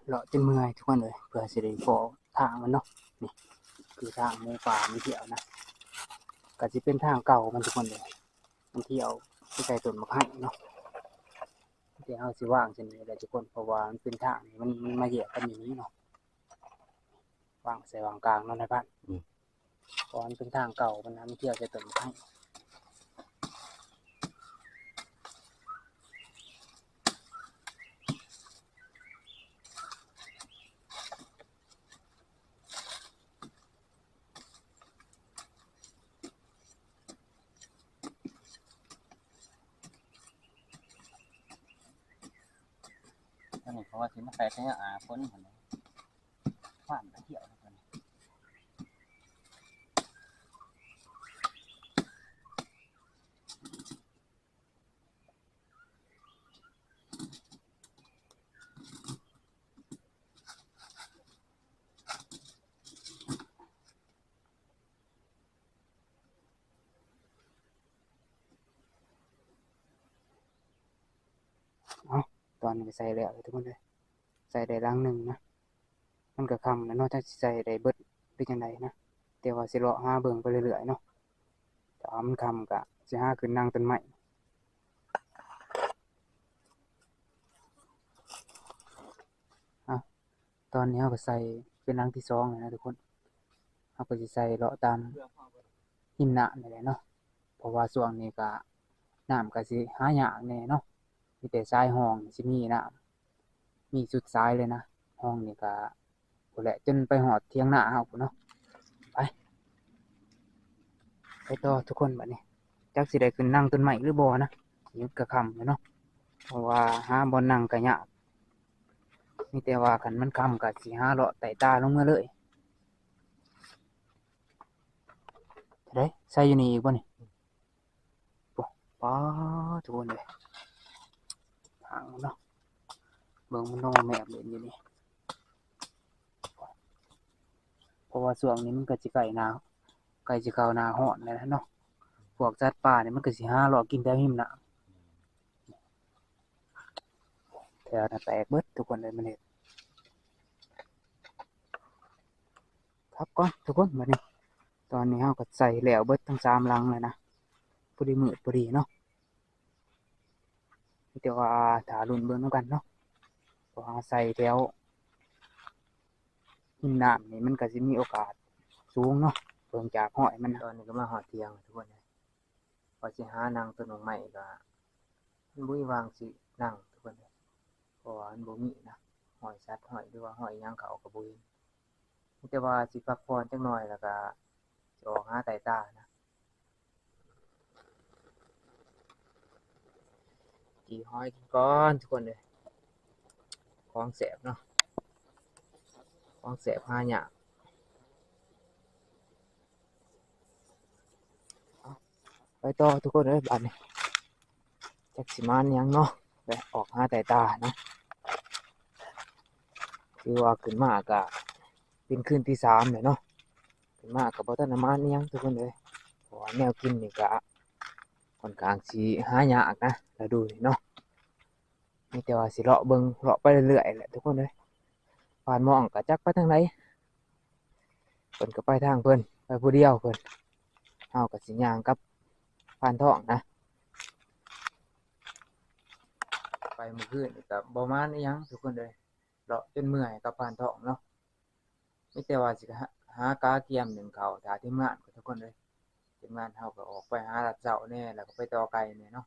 เลาะจนเมื่อยทุกคนเลยเพื่อสิได้พอทางมันเนาะนี่คือทางหมู่ป่ามันเที่ยวนะก็สิเป็นทางเก่ามันทุกคนเลยมันเที่ยวไปใกล้ต้นมะพร้าวเนาะที่เฮาสิวางเส้นนี้แหละทุกคนเพราะว่ามันเป็นทางมันมาแยกกันอย่างนี้เนาะวางใส่วางกลางเนาะในบ้านเพราะมันเป็นทางเก่ามันนะมันเที่ยวใส่ต้นมะพร้าวตอนนี้เพราะว่าสิมาใส่แค่ฝนหั่นฟ้านเที่ยวกันตอนนี้ก็ใส่แล้วทุกคนเลยใส่ได้ลังหนึ่งนะมันก็ค่ำแล้วเนาะถ้าสิใส่ได้เบิดเป็นจังไดนะแต่ว่าสิเลาะหาเบิ่งไปเรื่อยๆเนาะถ้ามันค่ำก็สิหาขึ้นนั่งต้นไม้ตอนนี้เราก็ใส่เป็นลังที่2แล้วนะทุกคนเราก็สิใส่เลาะตามหิมน้ำนี่แหละเนาะเพราะว่าช่วงนี้ก็น้ำก็สิหายากแน่เนาะมีแต่ทรายห้องสิมีน้ำมีสุดทรายเลยนะห้องนี่ก็พู้นแหละจนไปฮอดเถียงนาเฮาพู้นเนาะไปต่อทุกคนบัดนี้จักสิได้ขึ้นนั่งต้นไม้หรือบ่นะนี่ก็ค่ำแล้วเนาะเพราะว่าหาบ่อนนั่งก็ยากมีแต่ว่าคันมันค่ำก็สิหาเลาะไต่ตาลงมาเลยเด้ใส่อยู่นี่อีกบ่นี่ป๊าทุกคนเลยทางเนาะเบิ่งมันลงมาแมบเล่นอยู่นี่เพราะว่าช่วงนี้มันก็สิใกล้หนาวใกล้สิเข้าหน้าร้อนแล้วเนาะพวกสัตว์ป่านี่มันก็สิหาเลาะกินแต่หิมน้ำแถวนั้นแตกเบิดทุกคนเลยมันเฮ็ดครับก่อนทุกคนบัดนี้ตอนนี้เฮาก็ใส่แล้วเบิดทั้ง3ลังเลยนะพอดีมืดพอดีเนาะมีแต่ว่าถ้าลุ้นเบิ่งนำกันเนาะเพราะว่าใส่แถวหิมน้ำนี่มันก็สิมีโอกาสสูงเนาะเบิ่งจากห้อยมันตอนนี้ก็มาฮอดเที่ยงทุกคนเลยว่าสิหานั่งต้นไม้ก็มันบ่มีวางสินั่งทุกคนเลยเพราะว่ามันบ่มีนะห้อยสัตว์ห้อยหรือว่าห้อยหยังเขาก็บ่เห็นมีแต่ว่าสิพักผ่อนจักหน่อยแล้วก็สิออกหาไต่ตานะจีห้อยกินก่อนทุกคนเลยของแสบเนาะของแสบหายากไปต่อทุกคนเลยบัดนี้จักสิมานหยังเนาะไปออกหาไต่ตานะคือว่าขึ้นมาก็เป็นคืนที่3แล้วเนาะขึ้นมาก็บ่ทันได้มานอิหยังทุกคนเลยเพราะว่าแนวกินนี่ก็ค่อนข้างสิหายากนะฤดูนี้เนาะมีแต่ว่าสิเลาะเบิ่งเลาะไปเรื่อยๆแหละทุกคนเลยผ่านหม้องก็จักไปทางไหนเพิ่นก็ไปทางเพิ่นไปผู้เดียวเพิ่นเฮาก็สิย่างกลับพานทองนะไปมื้อคืนนี่ก็บ่มานอิหยังทุกคนเลยเลาะจนเมื่อยกับพานทองเนาะมีแต่ว่าสิหากาเกียมหนึ่งข้าวท่าทีมงานทุกคนเลยทีมงานเฮาก็ออกไปหาลัดเจ้าแหน่แล้วก็ไปต่อไก่แหน่เนาะ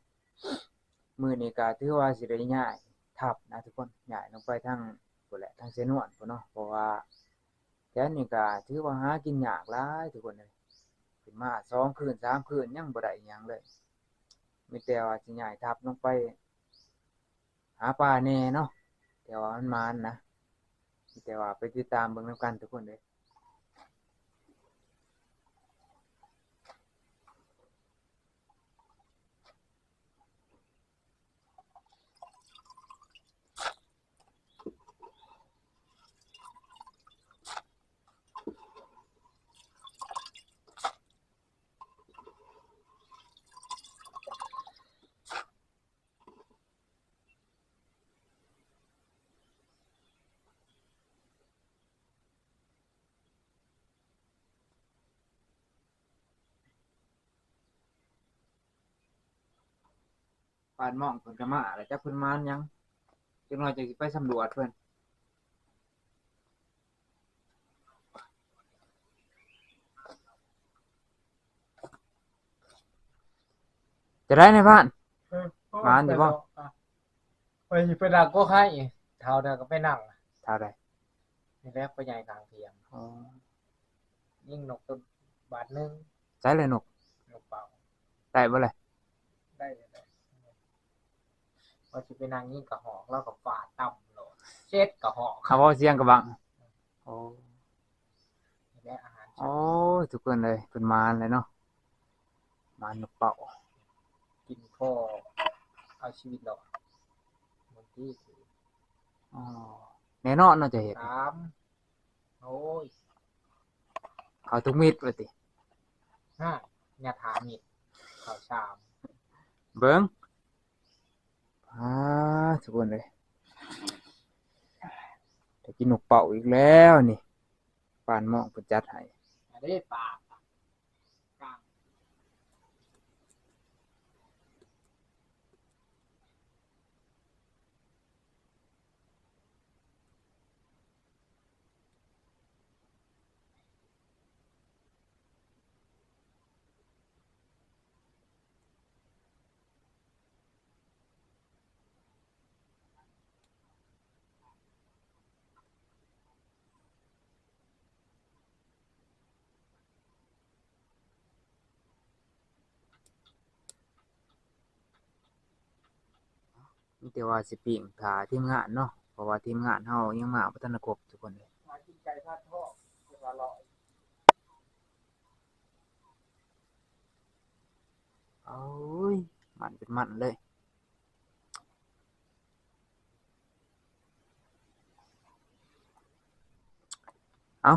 มื้อนี้ก็ถือว่าสิได้ย้ายทับนะทุกคนย้ายลงไปทางพู้นแหละทางเสนวนพู้นเนาะเพราะว่าแถวนี้ก็ถือว่าหากินยากหลายทุกคนเลยขึ้นมา2คืน3คืนยังบ่ได้อิหยังเลยมีแต่ว่าสิย้ายทับลงไปหาปลาแหน่เนาะแต่ว่ามันมานนะมีแต่ว่าไปติดตามเบิ่งนำกันทุกคนเลย ผ่านหม่องเพิ่นก็มาแล้วจักเพิ่นมาหยังจักหน่อยจังสิไปสำรวจเพิ่นจะได้ในบ้าน มาอันเดียวบ่ ไปสิไปนั่งก็ไข่เท่าเดียวก็ไปนั่ง เท่าใด นี่แหละไปใหญ่กลางเทียง อ๋อ ยิ่งนกตัวบาทหนึง ใช้เลยนก นกเป่า ได้บ่เลย ได้ว่าสิไปนั่งยิ่งกะหอกแล้วก็ฟาดต่ำโหลดเช็ดกะหอก เขาเว้าเสียงกะบังโอ้ นี่แหละอาหาร โอ้ยทุกคนเลยเพิ่นมาเลยเนาะมานกเป่า กินพ่อเอาชีวิตรอดบางทีคือ อ๋อแน่นอนเนาะจะเฮ็ด โอ้ย เขาทุกมิดว่าติ อย่าถามอีกข้าวชาม เบิ่งทุกคนเลยจะกินนกเป่าอีกแล้วนี่ปานหม่องเพิ่นจัดให้ อันนี้ปากกลาง มีแต่ว่าสิปิ้งท่าทีมงานเนาะเพราะว่าทีมงานเฮายังมาบ่ทันได้ครบทุกคนเลย มากินไก่ทอดทอดเป็นอร่อย โอ้ยมันเป็นมันเลยเอ้า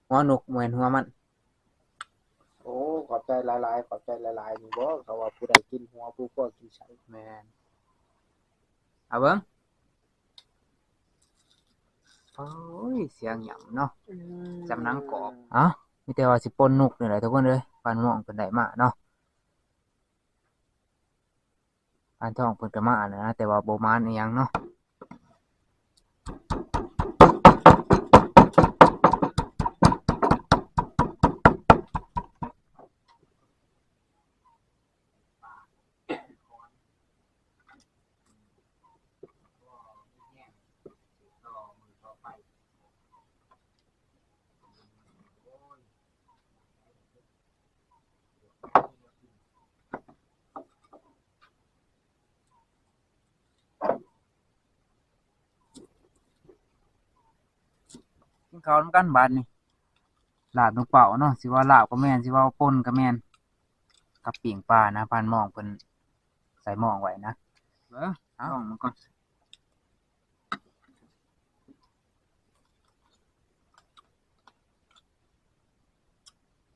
หัวนกเหมือนหัวมัน โอ้ขอบใจหลายๆขอบใจหลายๆนี่บ่เขาว่าผู้ใดกินหัวผู้ก็กินไส้ แม่นเอาเบิ่งโอ้ยเสียงหยังเนาะจำหนังกรอบเอ้ามีแต่ว่าสิป่นนกนี่แหละทุกคนเอ้ยปานหม่องเพิ่นได้มาเนาะปานทองเพิ่นก็มาแล้วนะแต่ว่าบ่มานอิหยังเนาะ ต่อมือต่อไป กินข้าวนำกันบาดนี้ลาบนกเป่าเนาะสิว่าลาบก็แม่นสิว่าป่นก็แม่นกับปิ้งปลานะปานหม่องเพิ่นใส่หม้องไว้นะเบิ่งเอาลองมันก่อน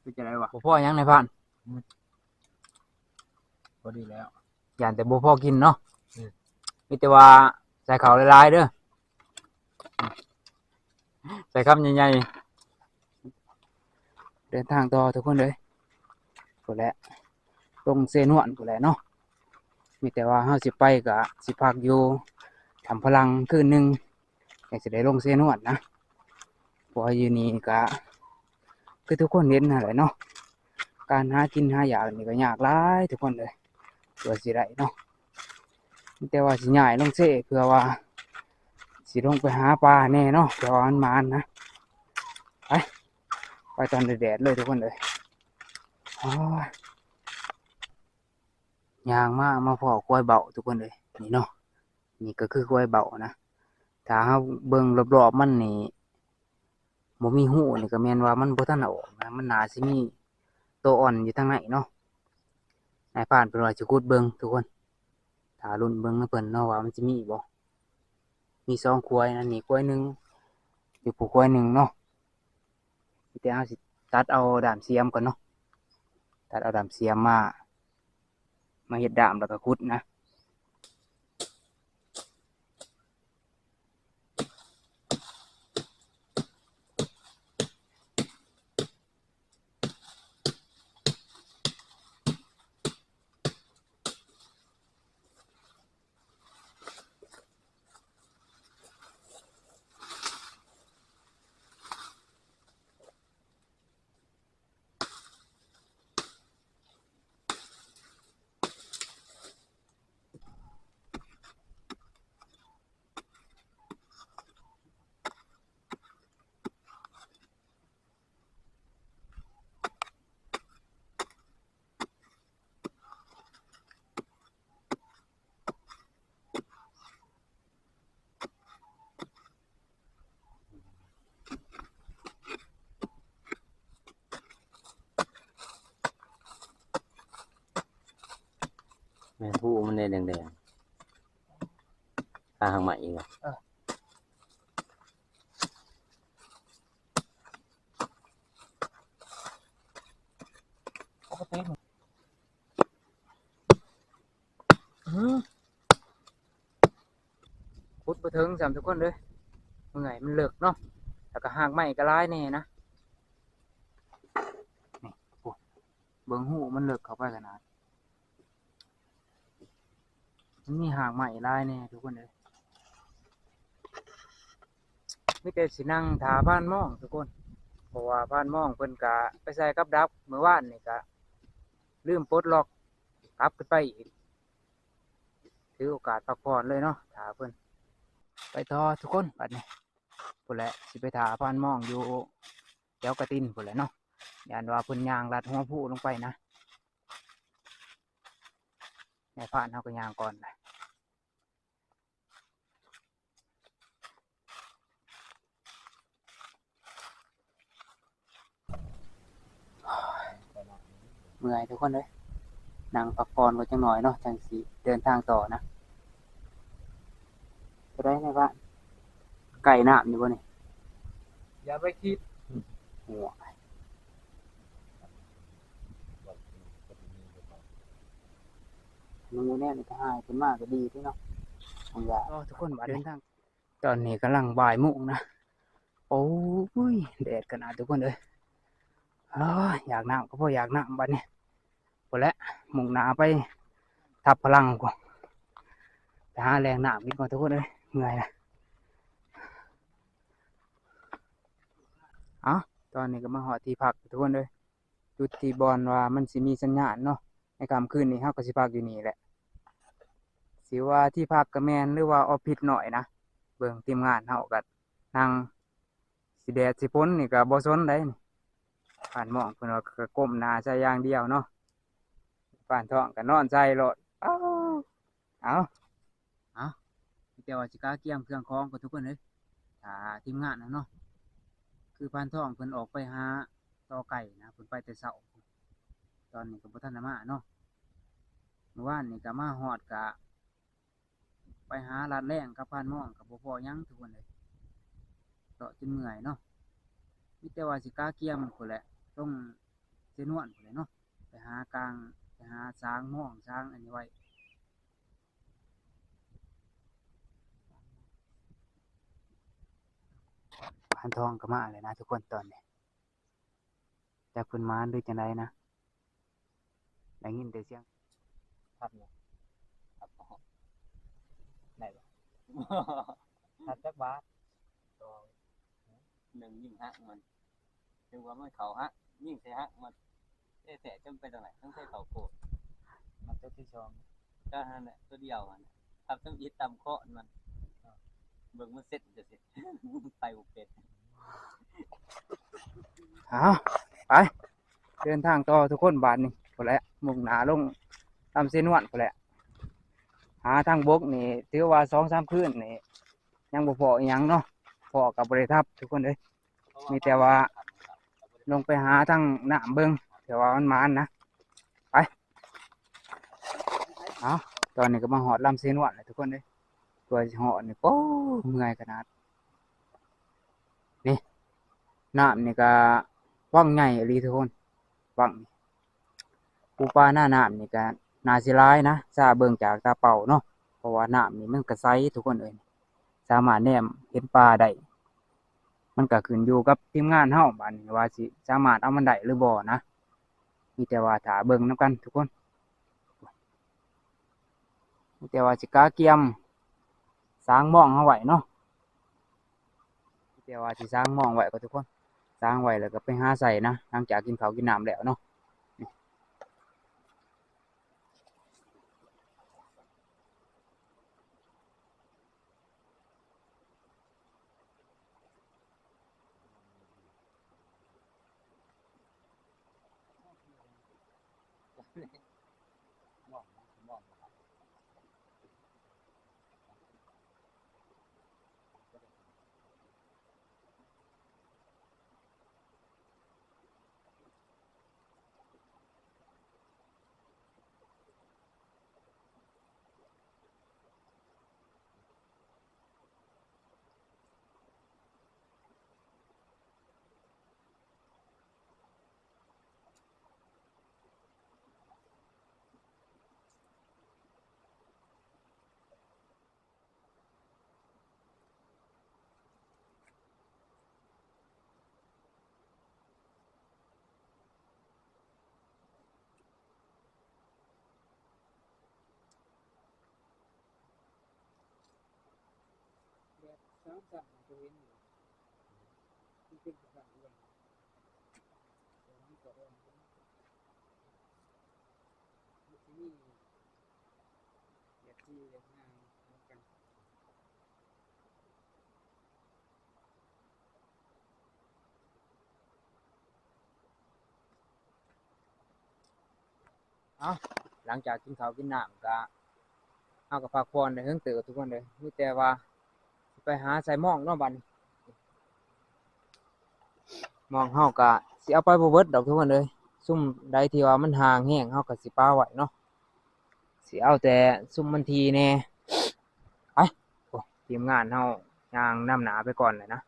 เป็นจังได๋วะบ่พอหยังในบ้าน พอดีแล้ว ย่านแต่บ่พอกินเนาะ อืม มีแต่ว่าใส่ข้าวหลายๆเด้อใส่คำใหญ่ๆเดินทางต่อทุกคนเลยพุ่นแหละลงเซนวนพุ่นแหละเนาะมีแต่ว่าเฮาสิไปก็สิพักอยู่ทำพลังคืนหนึงอยากสิได้ลงเซนวนนะเพราะว่าอยู่นี่ก็คือทุกคนเห็นนั่นแหละเนาะการหากินหาอยากนี่ก็ยากหลายทุกคนเลยเพื่อสิได้เนาะมีแต่ว่าสิย้ายลงเซเพื่อว่าสิลงไปหาปลาแน่เนาะเพื่อว่ามันมานนะไปตอนแดดๆเลยทุกคนเลยโอ้ยยางมาพอกล้วยเบาทุกคนเลยนี่เนาะนี่ก็คือกล้วยเบานะถ้าเฮาเบิ่งรอบๆมันนี่บ่มีหูนี่ก็แม่นว่ามันบ่ทันเอาออกนะมันน่าสิมีตัวอ่อนอยู่ทางในเนาะนายพรานเพิ่นว่าสิขุดเบิ่งทุกคนถ้ารุ่นเบิ่งนำเพิ่นเนาะว่ามันสิมีบ่มี2กล้วยนะนี่กล้วยหนึงอยู่ผู้กล้วยหนึงเนาะมีแต่เฮาสิตัดเอาด้ามเสียมก่อนเนาะตัดเอาด้ามเสียมมาเฮ็ดด้ามแล้วก็ขุดนะ ม่นผู้มันได้แดงๆทางใหม่อีกอะ ปกติขุดบ่ถึงสามทุกคนเลยเมื่อยมันเลิกเนาะแล้วก็หากไม้ก็ร้ายแน่นะนี่โอ้เบิ่งหูมันเลิกเข้าไปขนาดมันมีหากไม้ร้ายแน่ทุกคนเลยมีแต่สินั่งถาบ้านหม้องทุกคนเพราะว่าบ้านหม้องเพิ่นก็ไปใส่กับดักเมื่อวานนี่ก็ลืมปลดล็อกกลับขึ้นไปอีกถือโอกาสพักผ่อนเลยเนาะถาเพิ่นไปต่อทุกคนบัดนี้พุ่นแหละสิไปถาบ้านหม้องอยู่แถวกระตินพุ่นแหละเนาะย่านว่าเพิ่นย่างลัดหัวผู้ลงไปนะในผ่านเฮาก็ย่างก่อนเลยเมื่อยทุกคนเลยนั่งพักผ่อนก็จังหน่อยเนาะจังสิเดินทางต่อนะจะได้ในบ้านไก่น้ำอยู่บ่นี่ อย่าไปคิด หัวมันอยู่แน่นี่ก็หายขึ้นมากก็ดีที่เนาะทางยาทุกคนมาเดินทางตอนนี้กำลังบ่ายโมงนะโอ้ยแดดขนาดทุกคนเลยอยากน้ำก็พออยากน้ำบัดนี้หมดแล้วมุ่งหน้าไปทับพลังก่อนไปหาแรงน้ำนิดก่อนทุกคนเลยเหนื่อยนะตอนนี้ก็มาหอที่พักทุกคนเลยจุดที่บอลว่ามันสิมีสัญญาณเนาะในค่ำคืนนี้เฮาก็สิพักอยู่นี่แหละสิว่าที่พักก็แม่นหรือว่าออฟฟิศหน่อยนะเบิ่งทีมงานเฮาก็นั่งสิแดดสิฝนนี่ก็บ่สนได้นี่ผ่านหมองเพิ่นว่าก็ก้มหน้าใส่อย่างเดียวเนาะผ่านท้องก็นอนใส่โลดเอาแต่ว่าสิกาเกี่ยมเครื่องของก็ทุกคนเลยถ้าทีมงานนะเนาะคือผ่านท้องเพิ่นออกไปหาต่อไก่นะเพิ่นไปแต่เช้าตอนนี้ก็บ่ทันได้มาเนาะเมื่อวานนี่ก็มาฮอดก็ไปหาลาดแรงกับผ่านหมองก็บ่พอหยังทุกคนเลยเลาะจนเมื่อยเนาะมีแต่ว่าสิกาเกี่ยมพุ่นแหละต้องเจนวนพุ่นแหละเนาะไปหากลางไปหาช้างหม้องช้างอันนี้ไว้ผ่านทองก็มาเลยนะทุกคนตอนนี้จากเพิ่นมาหรือจังไดนะได้ยินแต่เสียง ครับเนี่ยครับไหนบ่ ทัดจักบาท หนึ่งยิ่งฮักมันถึงว่ามันเขาฮักยิ่งใส่ฮักมันแต่จำเป็นตรงไหนต้องใส่เขาโคตร มันตัวที่สอง ก็นั่นแหละตัวเดียวมันทำต้องยึดตามเคาะมันเบิ่งมันเสร็จจะเสร็จ ไปบุกเป็ด ไปเดินทางต่อทุกคนบาทนี่พุ่นแหละมุ่งหน้าลงตามเส้นวนพุ่นแหละหาทางบกนี่ถือว่า2-3คืนนี่ยังบ่พออีหยังเนาะพอกับบริทับทุกคนเลย มีแต่ว่า ลงไปหาทางน้ำเบิ่งแต่ว่ามันมานนะไปตอนนี้ก็มาหอดลำเส้นวนเลยทุกคนเลยตัวสิหอดนี่โอ้เมื่อยขนาดนี่น้ำนี่ก็ว่างใหญ่อีหลีทุกคนว่างปูปลาหน้าน้ำนี่ก็น่าสิหลายนะซาเบิ่งจากตาเปล่าเนาะเพราะว่าน้ำนี่มันก็ใสทุกคนเอ้ยสามารถแนมเห็นปลาได้มันก็ขึ้นอยู่กับทีมงานเฮาบัดนี้ว่าสิสามารถเอามันได้หรือบ่นะมีแต่ว่าถ้าเบิ่งนํกันทุกคนมีแต่ว่าสิกาเกียมสร้างหม้องเฮาไว้เนาะมีแต่ว่าสิสร้างหม้องไว้ก็ทุกคนสร้างไว้แล้วก็ไปหาใส่นะหลังจากกินข้าวกินน้ำแล้วเนาะ 3 ตัวเห็นอยู่มันเป็นกระสังด้วยแต่มันก็อ่อนมันสิมีแบบที่แบบงามเหมือนกัน เอ้าหลังจากกินข้าวกินน้ำก็เฮาก็พักผ่อนได้เฮิงเติบทุกคนเลยมีแต่ว่าสิไปหาใส่หม้องเนาะบัดนี้หม้องเฮาก็สิเอาไปบ่เบิดดอกทุกคนเลยซุมใดที่ว่ามันห่างแฮงเฮาก็สิปาไว้เนาะสิเอาแต่ซุมมันทีแน่ไปโอ้ทีมงานเฮาย่างนำหน้าไปก่อนเลยนะ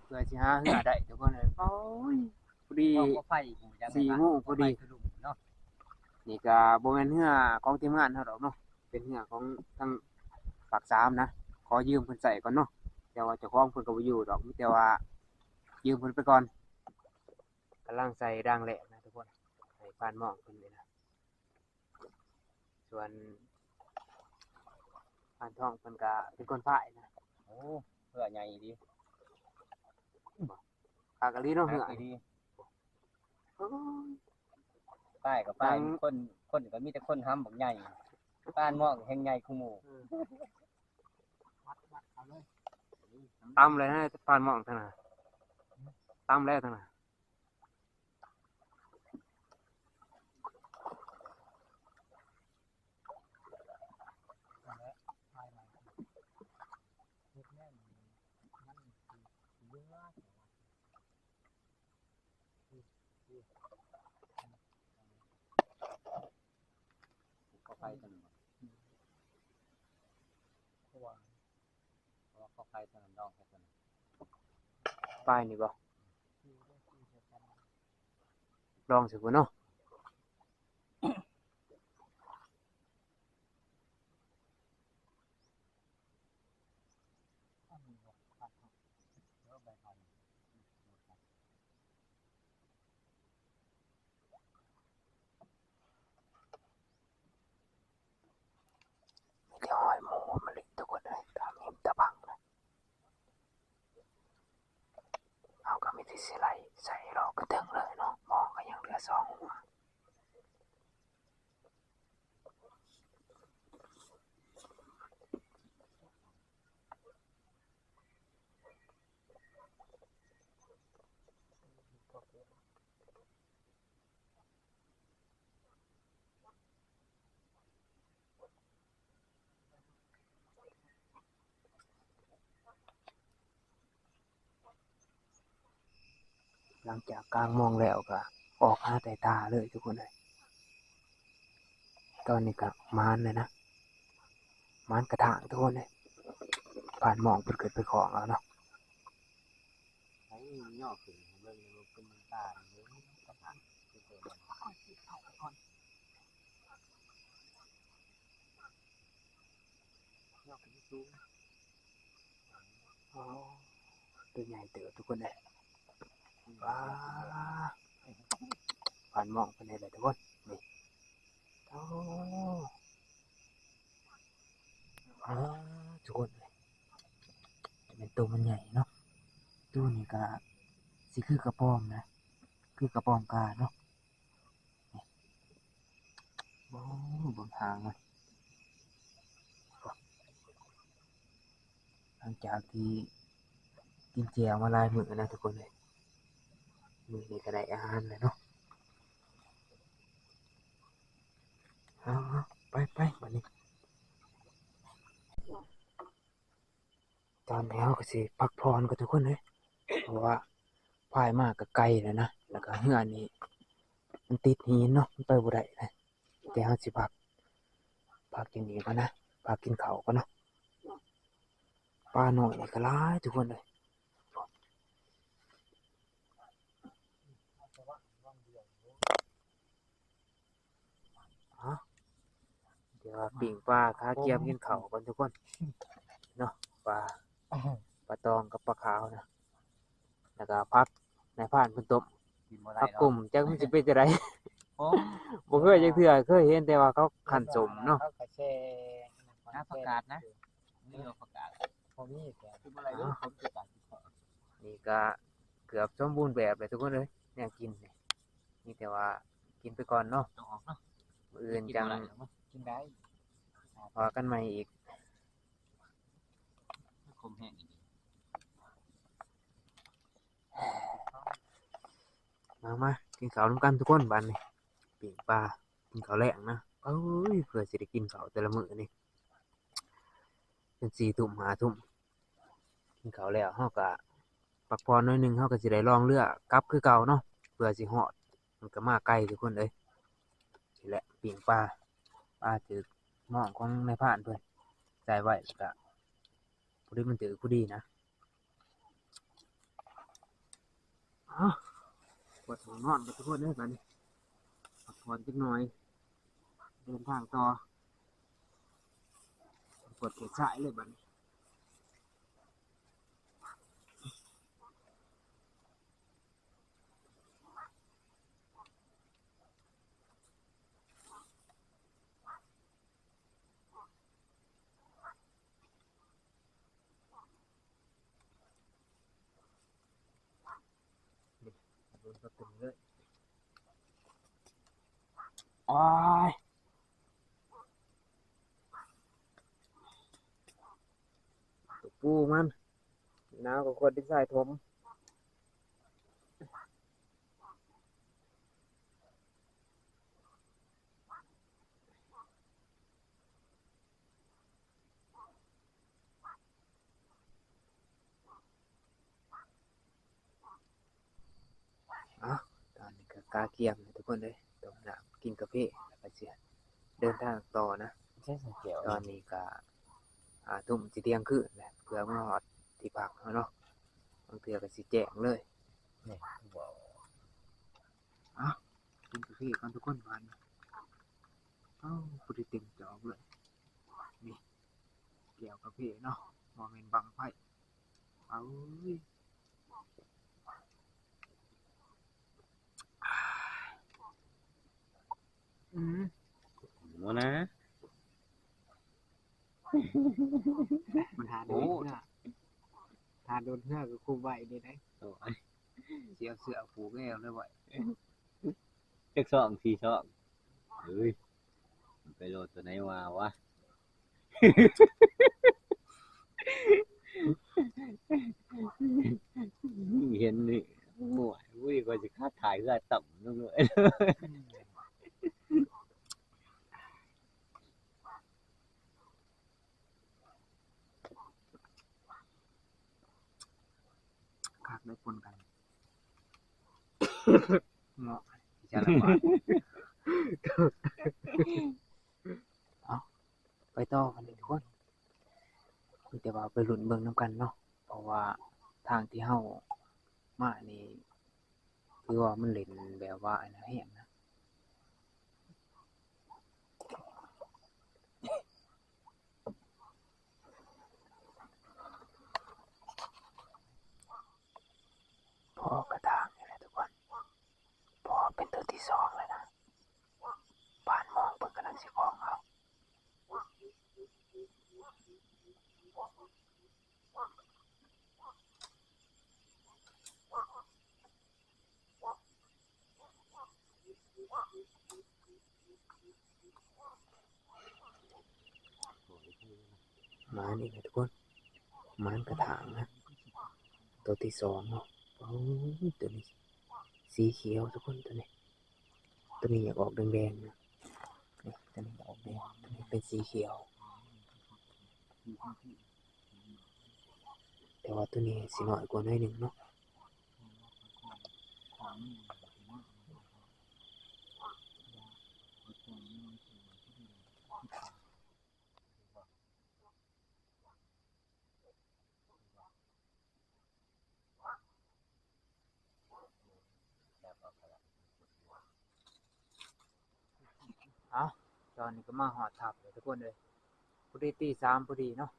เพื่อสิหาเหือได้ทุกคนเลยโอ้ยพอดี ก็ไฟหูจัง 4 โมงพอดี เนาะ นี่ก็บ่แม่นเหือของทีมงานเฮาดอกเนาะเป็นเหือของทางปาก3นะขอยืมเพิ่นใช้ก่อนเนาะแต่ว่าเจ้าของเพิ่นก็บ่อยู่ดอกมีแต่ว่ายืมเพิ่นไปก่อนกำลังใส่รางแหลกนะทุกคนให้ปานหม้องเพิ่นนี่นะส่วนปานทองเพิ่นก็เป็นคนฝ่ายนะ โอ้เพื่อใหญ่ดี ปากกะลีเนาะเหือ ดี โอ้ย ป้ายกับป้ายคนก็มีแต่คนห้ำบักใหญ่ป้านหม้อแห่งใหญ่คู่หมู่ เอาเลย ตำเลยนะปานหม้องเท่านั้นตำแล้วเท่านั้น ถ่ายใหม่เฮ็ดแน่นมันสิเยอะ ก็ไฟถนน เพราะว่า เพราะว่าก็ไฟถนนดองแค่ถนน ป้ายนี่บ่ ที่ได้ที่เดียวกัน ลองสิพุ่นเนาะ ถ้ามีบ่ครับ แล้วใบพัน มีแต่หอยหมูมะลิทุกคนเลยตามหิมตะบังนะเอาก็มีที่สิไหลใส่รอกกระตึงเลยเนาะหมอก็ยังเหลือ2หัวหลังจากกลางมองแล้วก็ออกหาแต่ตาเลยทุกคนเลยตอนนี้ก็มานเลยนะมานกระถางทุกคนเลยผ่านหมองเพิ่นเกิดไปของแล้วเนาะ ไอ้ย่อขึ้นเบิ่งดูเป็นตาเบิ่งกระถางคือเปิดมัน ยอดขึ้นสูง อ๋อตัวใหญ่เติบทุกคนเลยว้าผ่านหมองเพิ่นได้เลยทุกคนนี่โอ้อ๋อทุกคนเลยเป็นตัวมันใหญ่เนาะตัวนี้ก็สิคือกระป๋อมนะคือกระป๋อมกาเนาะนี่โอ้เบิ่งหางมันหลังจากที่กินแจวมาหลายมื้อนะทุกคนเลยมื้อนี้ก็ได้อาหารแล้วเนาะเอาๆไปๆบัดนี้ตอนนี้เราก็สิพักผ่อนกันทุกคนเลยเพราะว่าพายมากก็ไกลแล้วนะแล้วก็เฮือนี่มันติดหินเนาะมันไปบ่ได้นะแต่เราสิพักอยู่นี่ก่อนนะไป พากินข้าวก่อนเนาะปลาหน่อยนี่ก็หลายทุกคนเลยอ๋อเดี๋ยวปิ้งปลาขาเกียมกินข้าวก่อนทุกคนเนาะปลาตองกับปลาขาวนะแล้วก็พักในผ่านเพิ่นต้ม กินบ่ได้ ผัก เนาะ กุ่มจักมันสิเป็นจังได โอ้ บ่เคยจักเทื่อเคยเห็นแต่ว่าเขาคั่นสมเนาะ เขาก็แช่ น้าประกาศนะนี่เราประกาศ พอมีแต่ กินบ่ได้เด้อผมประกาศ นี่ก็เกือบสมบูรณ์แบบเลยทุกคนเลยแนวกินนี่มีแต่ว่ากินไปก่อนเนาะ ต้องออกเนาะ มื้ออื่นจัง กินได้ ว่ากันใหม่อีก คมแห้งอีก มากินข้าวนำกันทุกคนบัดนี้ปิ้งปลากินข้าวแลงนะเอ้ยเพื่อสิได้กินข้าวแต่ละมื้อนี่เป็น4 ทุ่ม 5 ทุ่มกินข้าวแล้วเฮาก็พักผ่อนหน่อยหนึงเฮาก็สิได้ลองเรือกลับคือเก่าเนาะเพื่อสิฮอดมันก็มาไกลทุกคนเอ้ยนี่แหละปิ้งปลาถือหม้องของนายพรานเพิ่นใส่ไว้แล้วก็ผู้ใดมันถือผู้ดีนะปวดหัวนอนไปทุกคนเด้อบัดนี้พักผ่อนจักหน่อยเดินทางต่อปวดแขนซ้ายเลยบัดนี้โดนก็ตึงเลยอ้ายตัวปูมันหนาวกว่าคนที่ใส่ถมตอนนี้ก็กาเกียมทุกคนเลยต้มน้ำกินกาแฟแล้วก็เสียเดินทางต่อนะ ใช่สังเกต ตอนนี้ก็ทุ่มสิเที่ยงคืนแหละเพื่อมาฮอดที่พักแล้วเนาะบางเทื่อก็สิแจ้งเลย นี่บอก กินกาแฟก่อนทุกคนวันผู้ที่เต็มจอกเลยนี่แก้วกาแฟเนาะบ่แม่นบังไผเอาเว้ย บ่นะ มันหาโดนเพื่อหาโดนเพื่อก็คุมไว้นี่ได้ โอ้ย เสียเสื้อผูกแก้วเลยบ่ จัก2 4ช่องเฮ้ยมันไปโลดตัวไหนมาวะ เห็นนี่โอ้ยอุ้ยกว่าสิคาดถ่ายคือต่ำลงเลย คักได้ปนกันเหมาะที่จะละบาดเอาไปต่อกันเลยทุกคนมีแต่ว่าไปลุ้นเบิ่งนํกันเนาะเพราะว่าทางที่เฮามานี่คือว่ามันเล่นแบบว่าอันนั้นแฮงนะพอกระทางนี่แหละทุกคนพอเป็นตัวที่2แล้วนะบ้านมองเพิ่นกำลังสิของเอาหมานี่นะทุกคนหมานกระถางนะตัวที่2เนาะโอ้ยตัวนี้สีเขียวทุกคนตัวนี้อยากออกแดงๆนะนี่ตัวนี้อยากออกแดงตัวนี้เป็นสีเขียวแต่ว่าตัวนี้สิน้อยกว่าหน่อยหนึงเนาะ เอาตอนนี้ก็มาฮอดถ้ำแล้วทุกคนเอ้ยพอดีตี3พอดีเนาะ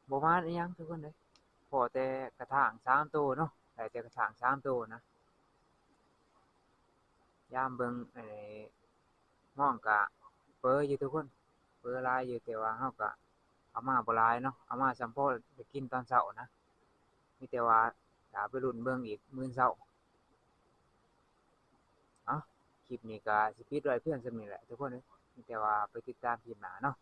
บ่มานอิหยังทุกคนเอ้ยพอแต่กระถาง3ตัวเนาะได้แต่กระถาง3ตัวนะยามเบิ่งม่องก็เฟ้ออยู่ทุกคนเฟ้อหลายอยู่แต่ว่าเราก็เอามาบ่หลายเนาะเอามาส่ำพอได้กินตอนเช้านะมีแต่ว่าถ้าไปลุ้นเบิ่งอีกมื้อเช้าเอ้าคลิปนี้ก็สิปิดไว้เพียงส่ำนี้แหละทุกคนเอ้ยมีแต่ว่าไปติดตามคลิปหน้าเนาะ